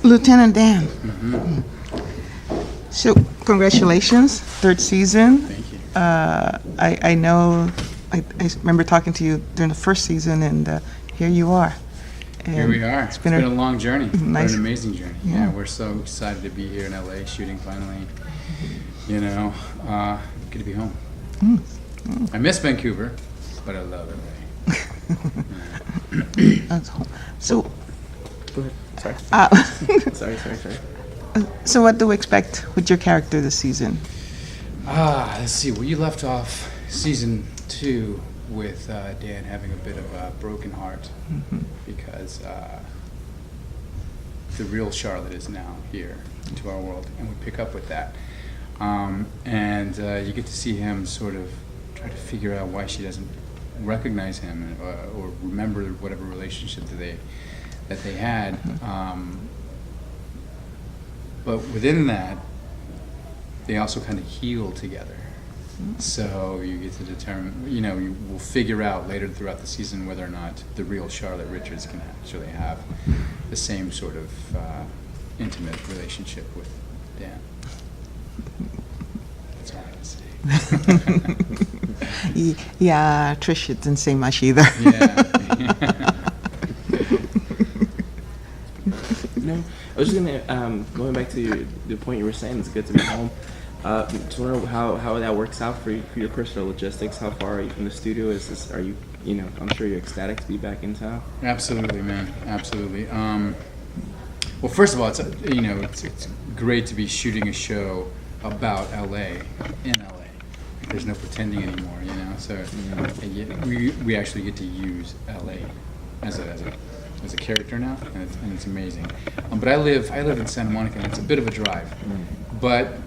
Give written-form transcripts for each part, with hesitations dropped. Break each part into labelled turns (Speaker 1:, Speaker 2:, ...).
Speaker 1: Lieutenant Dan.
Speaker 2: Mm-hmm.
Speaker 1: So, congratulations, third season.
Speaker 2: Thank you.
Speaker 1: I know, I remember talking to you during the first season, and here you are. And
Speaker 2: Here we are. It's been a long journey. It's been
Speaker 1: nice.
Speaker 2: an amazing journey.
Speaker 1: Yeah.
Speaker 2: Yeah, we're so excited to be here in LA shooting finally. You know, good to be home. I miss Vancouver, but I love LA.
Speaker 1: So,
Speaker 3: Go ahead. Sorry. Sorry.
Speaker 1: so what do we expect with your character this season?
Speaker 2: Let's see. Well, you left off season 2 with Dan having a bit of a broken heart because the real Charlotte is now here into our world, and we pick up with that. And you get to see him sort of try to figure out why she doesn't recognize him or remember whatever relationship that they had. But within that, they also kind of heal together. So you get to determine, you will figure out later throughout the season whether or not the real Charlotte Richards can actually have the same sort of intimate relationship with Dan. That's all I can say.
Speaker 1: Yeah, Trish didn't say much either.
Speaker 2: Yeah.
Speaker 3: No, I was just gonna going back to the point you were saying. It's good to be home. Just wonder how that works out for your personal logistics. How far are you from the studio? Are you I'm sure you're ecstatic to be back in town.
Speaker 2: Absolutely, man. Absolutely. Well, first of all, it's great to be shooting a show about LA in LA. There's no pretending anymore, So we actually get to use LA as a character now, and it's amazing. But I live in Santa Monica, and it's a bit of a drive. But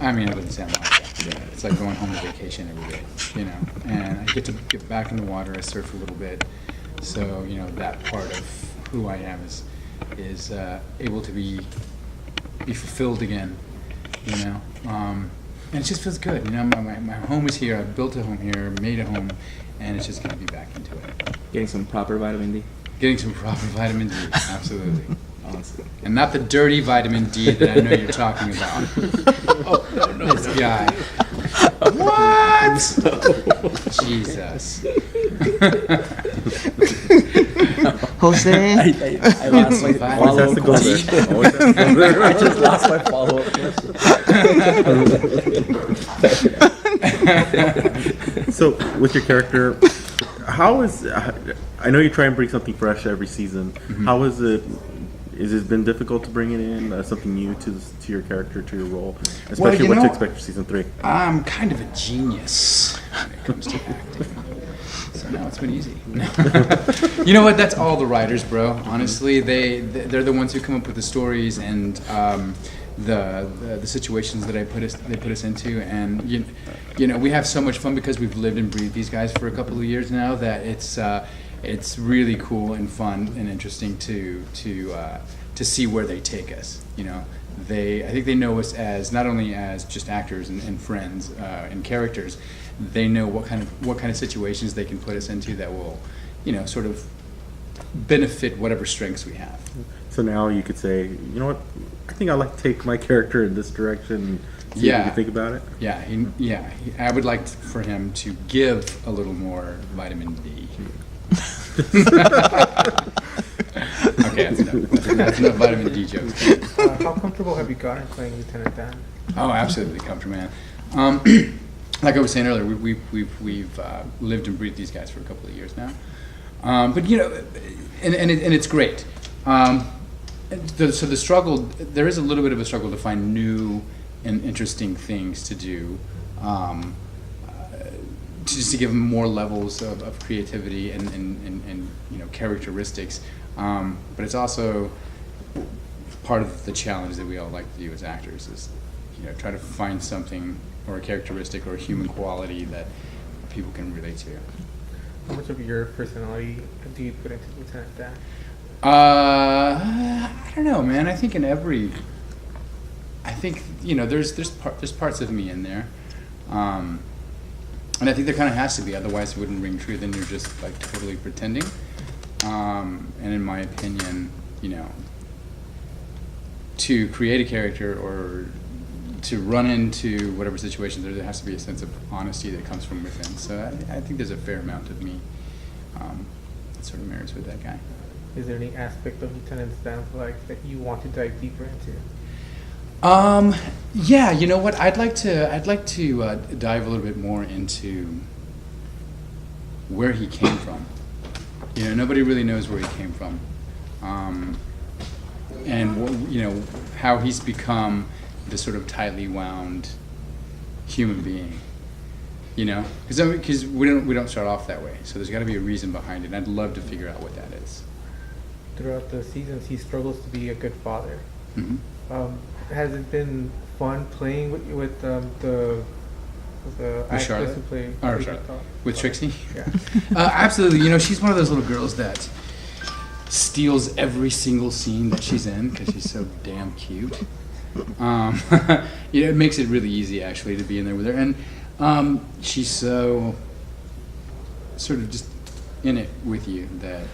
Speaker 2: I live in Santa Monica. Yeah, it's like going home to vacation every day, And I get to get back in the water. I surf a little bit, so that part of who I am is able to be fulfilled again, And it just feels good, My home is here. I've built a home here, made a home, and it's just good to be back into it.
Speaker 3: Getting some proper vitamin D.
Speaker 2: Getting some proper vitamin D, absolutely.
Speaker 3: Honestly.
Speaker 2: And not the dirty vitamin D that I know you're talking about. No, this guy. What? Jesus.
Speaker 1: Jose?
Speaker 3: I lost my follow-up question. I just lost my follow-up question.
Speaker 4: So, with your character, how is? I know you try and bring something fresh every season. How is it? Is it been difficult to bring it in something new to your character, to your role, especially what to expect for season 3?
Speaker 2: I'm kind of a genius when it comes to acting, so now it's been easy. You know what? That's all the writers, bro. Honestly, they're the ones who come up with the stories and the situations that they put us into, and we have so much fun because we've lived and breathed these guys for a couple of years now that it's really cool and fun and interesting to see where they take us. I think they know us as not only as just actors and friends and characters. They know what kind of situations they can put us into that will, sort of benefit whatever strengths we have.
Speaker 4: So now you could say, you know what? I think I'd like to take my character in this direction. And see if you can think about it.
Speaker 2: Yeah. I would like for him to give a little more vitamin D. Okay, that's enough vitamin D jokes.
Speaker 5: How comfortable have you gotten playing Lieutenant Dan?
Speaker 2: Oh, absolutely comfortable, man. Like I was saying earlier, we've lived and breathed these guys for a couple of years now. But and it's great. So the struggle, there is a little bit of a struggle to find new and interesting things to do. Just to give them more levels of creativity and characteristics, but it's also part of the challenge that we all like to do as actors is try to find something or a characteristic or a human quality that people can relate to.
Speaker 5: How much of your personality do you put into Lieutenant Dan?
Speaker 2: I don't know, man. I think there's parts of me in there. And I think there kind of has to be, otherwise it wouldn't ring true. Then you're just like totally pretending. And in my opinion, to create a character or to run into whatever situation, there has to be a sense of honesty that comes from within. So I think there's a fair amount of me that sort of mirrors with that guy.
Speaker 5: Is there any aspect of Lieutenant Dan's life that you want to dive deeper into?
Speaker 2: Yeah, you know what? I'd like to dive a little bit more into where he came from. You know, nobody really knows where he came from, and you know how he's become this sort of tightly wound human being. You know, because we don't start off that way. So there's got to be a reason behind it. And I'd love to figure out what that is.
Speaker 5: Throughout the seasons, he struggles to be a good father.
Speaker 2: Mm-hmm.
Speaker 5: Has it been fun playing with the actress
Speaker 2: Charlotte?
Speaker 5: who played
Speaker 2: With Trixie?
Speaker 5: Yeah.
Speaker 2: Absolutely. You know, she's one of those little girls that steals every single scene that she's in because she's so damn cute. You know, it makes it really easy actually to be in there with her, and she's so sort of just in it with you that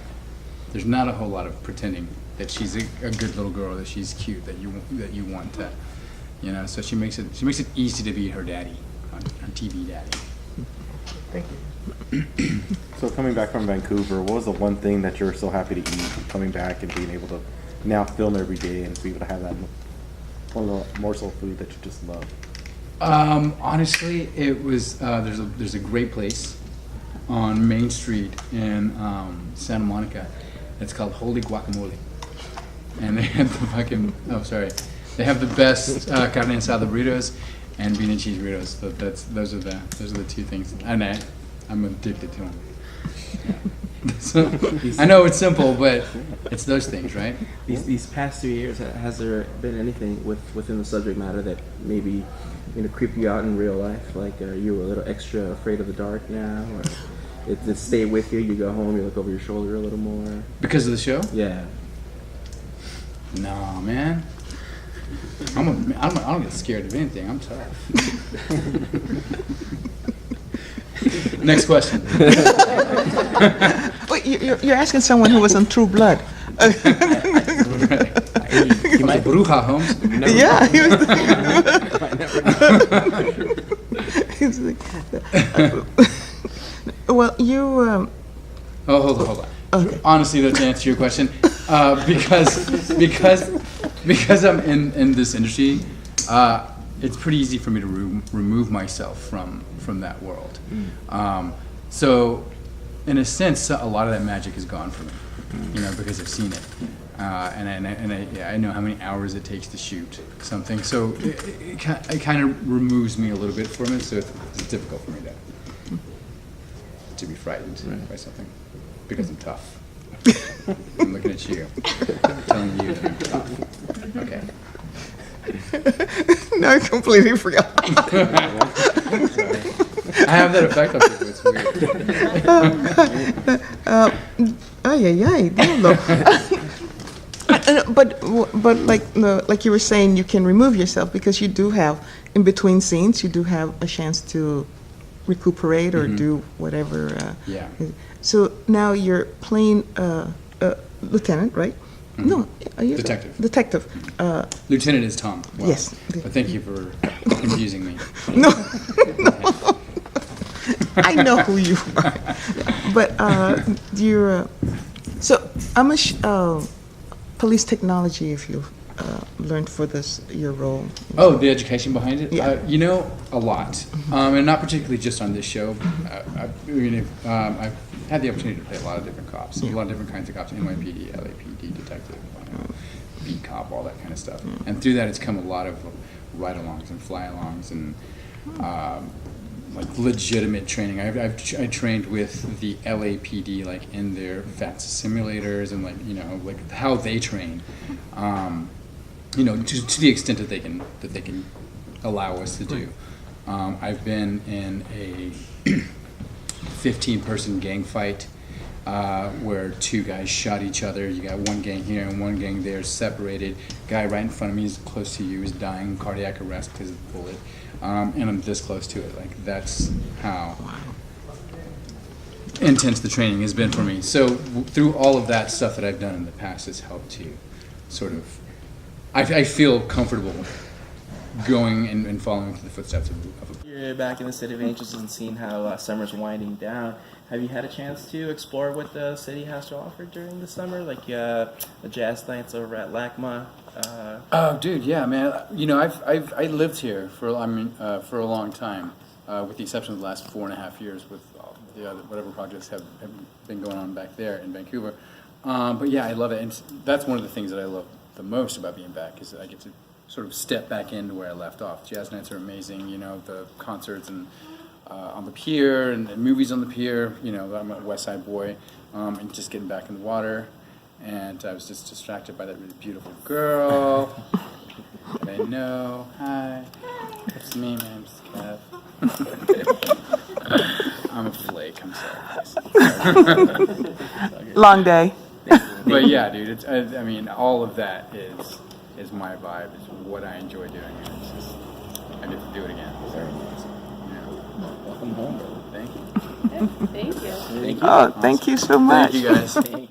Speaker 2: there's not a whole lot of pretending that she's a good little girl, that she's cute, that you want to, you know. So she makes it easy to be her daddy, her TV daddy.
Speaker 5: Thank you.
Speaker 4: So coming back from Vancouver, what was the one thing that you're so happy to eat coming back and being able to now film every day and be able to have that one little morsel of food that you just love?
Speaker 2: Honestly, it was there's a great place on Main Street in Santa Monica. It's called Holy Guacamole, and they have they have the best carne asada burritos and bean and cheese burritos. So those are the two things, and I'm addicted to them. Yeah. So I know it's simple, but it's those things, right?
Speaker 3: These past 2 years, has there been anything within the subject matter that maybe creep you out in real life? Like, are you a little extra afraid of the dark now, or it stay with you? You go home, you look over your shoulder a little more.
Speaker 2: Because of the show?
Speaker 3: Yeah.
Speaker 2: No, man. I don't get scared of anything. I'm tough. Next question.
Speaker 1: Wait, you're asking someone who was on True Blood.
Speaker 2: Right. He might bruja, Holmes.
Speaker 1: Yeah, he was well, you.
Speaker 2: Oh, hold on.
Speaker 1: Okay.
Speaker 2: Honestly, though, to answer your question, because I'm in this industry, it's pretty easy for me to remove myself from that world. So, in a sense, a lot of that magic is gone from me, you know, because I've seen it, and I know how many hours it takes to shoot something. So it kind of removes me a little bit from it. So it's difficult for me to be frightened by something because I'm tough. I'm looking at you, telling you that I'm tough. Okay.
Speaker 1: No, I completely forgot.
Speaker 2: I have that effect on people. It's
Speaker 1: weird. But like you were saying, you can remove yourself because you do have, in between scenes, you do have a chance to recuperate or do whatever.
Speaker 2: Yeah.
Speaker 1: So now you're playing lieutenant, right?
Speaker 2: Mm-hmm.
Speaker 1: No, are you
Speaker 2: Detective.
Speaker 1: Detective.
Speaker 2: Lieutenant is Tom. Wow.
Speaker 1: Yes.
Speaker 2: But thank you for confusing me.
Speaker 1: No, I know who you are. But you're. So I'm a police technology. If you learned for this your role.
Speaker 2: Oh, the education behind it?
Speaker 1: Yeah.
Speaker 2: You know, a lot. And not particularly just on this show. I've had the opportunity to play a lot of different cops, a lot of different kinds of cops, NYPD, LAPD, detective, beat cop, all that kind of stuff. And through that, it's come a lot of ride-alongs and fly-alongs and like legitimate training. I trained with the LAPD, like in their FATS simulators and like how they train. To the extent that they can allow us to do. I've been in a 15-person gang fight where two guys shot each other. You got one gang here and one gang there, separated. Guy right in front of me is close to you, is dying, cardiac arrest because of the bullet, and I'm this close to it. Like that's how intense the training has been for me. So through all of that stuff that I've done in the past has helped to sort of I feel comfortable going and following the footsteps of
Speaker 3: You're back in the City of Angels and seeing how summer's winding down. Have you had a chance to explore what the city has to offer during the summer, like the jazz nights over at LACMA?
Speaker 2: Oh, dude, yeah, man. You know, I lived here for a long time, with the exception of the last 4.5 years with all the other whatever projects have been going on back there in Vancouver. But yeah, I love it, and that's one of the things that I love the most about being back is that I get to sort of step back into where I left off. Jazz nights are amazing, you know, the concerts and on the pier and movies on the pier. You know, I'm a West Side boy, and just getting back in the water. And I was just distracted by that really beautiful girl that I know. Hi, it's me, man. It's Kev. I'm a flake. I'm sorry.
Speaker 1: Long day.
Speaker 2: But yeah, dude. It's, I mean, all of that is my vibe. It's what I enjoy doing. And it's just I get to do it again. Very nice. Yeah.
Speaker 3: Welcome home, brother.
Speaker 2: Thank you.
Speaker 6: Thank you.
Speaker 3: Thank you.
Speaker 1: Oh, thank you so much.
Speaker 2: Thank you, guys.
Speaker 3: Thank you.